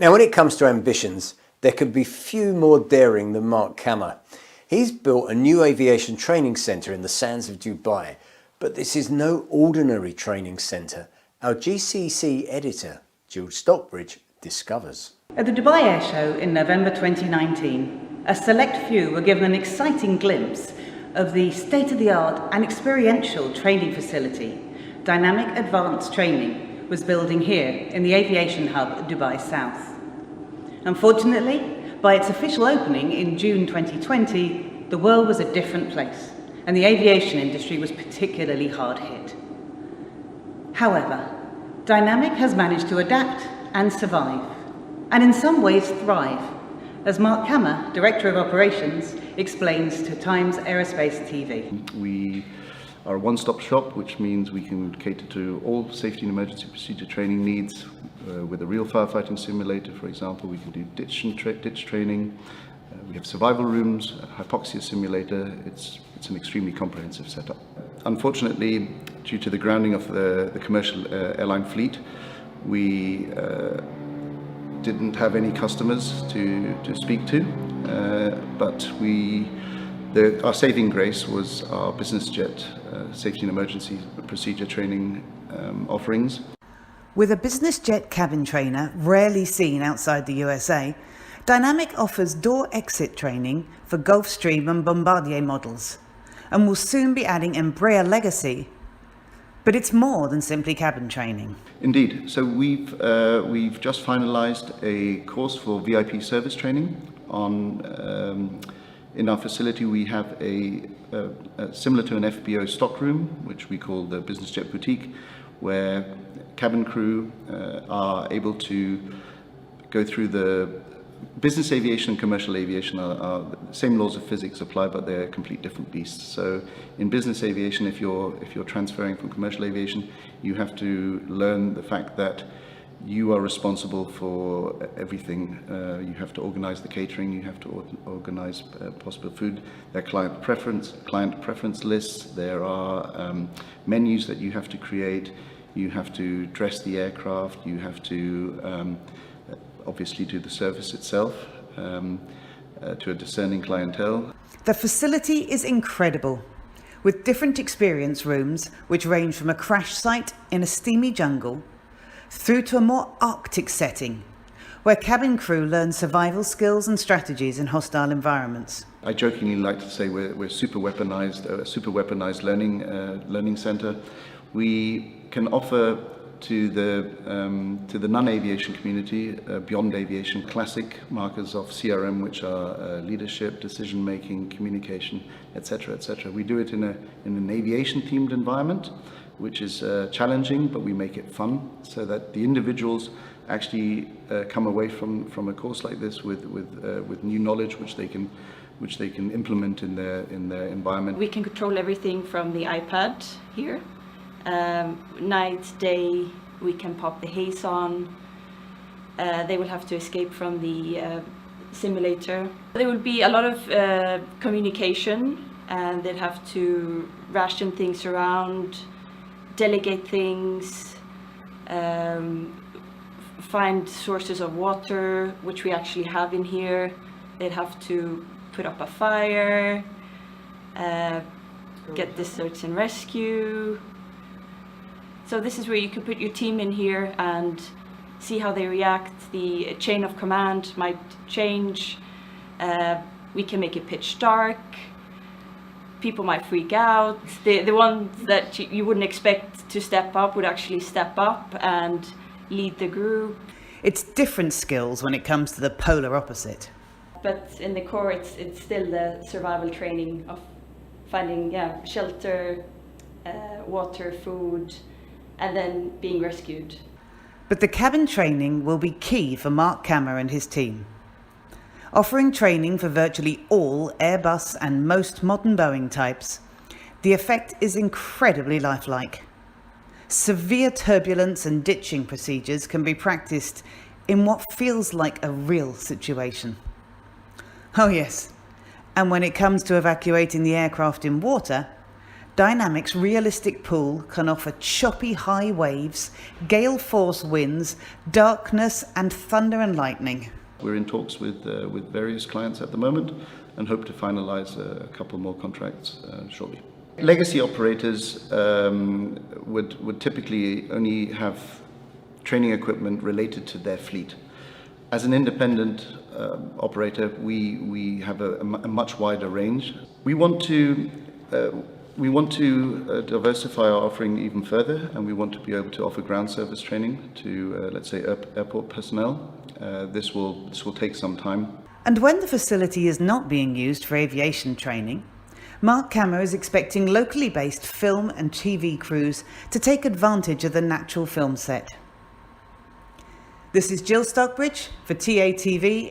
Now, when it comes to ambitions, there could be few more daring than Mark Kammer. He's built a new aviation training centre in the sands of Dubai, but this is no ordinary training centre. Our GCC editor, Jill Stockbridge, discovers. At the Dubai Air Show in November 2019, a select few were given an exciting glimpse of the state-of-the-art and experiential training facility Dynamic Advanced Training was building here in the aviation hub Dubai South. Unfortunately, by its official opening in June 2020, the world was a different place, and the aviation industry was particularly hard hit. However, Dynamic has managed to adapt and survive, and in some ways thrive, as Mark Kammer, Director of Operations, explains to Times Aerospace TV. We are a one-stop shop, which means we can cater to all safety and emergency procedure training needs. With a real firefighting simulator, for example, we can do ditch training. We have survival rooms, a hypoxia simulator. It's an extremely comprehensive setup. Unfortunately, due to the grounding of the commercial airline fleet, we didn't have any customers to speak to, but our saving grace was our business jet safety and emergency procedure training offerings. With a business jet cabin trainer rarely seen outside the USA, Dynamic offers door exit training for Gulfstream and Bombardier models, and will soon be adding Embraer Legacy. But it's more than simply cabin training. Indeed. So we've just finalized a course for VIP service training. In our facility, we have a similar to an FBO stockroom, which we call the Business Jet Boutique, where cabin crew are able to go through the business aviation and commercial aviation are the same laws of physics apply, but they're complete different beasts. So in business aviation, if you're transferring from commercial aviation, you have to learn the fact that you are responsible for everything. You have to organize the catering, you have to organize possible food. There are client preference lists, there are menus that you have to create, you have to dress the aircraft, you have to obviously do the service itself to a discerning clientele. The facility is incredible, with different experience rooms which range from a crash site in a steamy jungle through to a more Arctic setting, where cabin crew learn survival skills and strategies in hostile environments. I jokingly like to say we're super weaponized learning center. We can offer to the non-aviation community, beyond aviation, classic markers of CRM, which are leadership, decision-making, communication, etc., etc. We do it in an aviation-themed environment, which is challenging, but we make it fun, so that the individuals actually come away from a course like this with new knowledge, which they can implement in their environment. We can control everything from the iPad here. Night, day, we can pop the haze on. They will have to escape from the simulator. There will be a lot of communication, and they'd have to ration things around, delegate things, find sources of water, which we actually have in here. They'd have to put up a fire, get the search and rescue. So this is where you could put your team in here and see how they react. The chain of command might change. We can make it pitch dark. People might freak out. The ones that you wouldn't expect to step up would actually step up and lead the group. It's different skills when it comes to the polar opposite. But in the core, it's still the survival training of finding shelter, water, food, and then being rescued. But the cabin training will be key for Mark Kammer and his team. Offering training for virtually all Airbus and most modern Boeing types, the effect is incredibly lifelike. Severe turbulence and ditching procedures can be practiced in what feels like a real situation. Oh yes, and when it comes to evacuating the aircraft in water, Dynamic's realistic pool can offer choppy high waves, gale force winds, darkness and thunder and lightning. We're in talks with various clients at the moment and hope to finalize a couple more contracts shortly. Legacy operators would typically only have training equipment related to their fleet. As an independent operator, we have a much wider range. We want to diversify our offering even further, and we want to be able to offer ground service training to, let's say, airport personnel. This will take some time. And when the facility is not being used for aviation training, Mark Kammer is expecting locally based film and TV crews to take advantage of the natural film set. This is Jill Stockbridge for TATV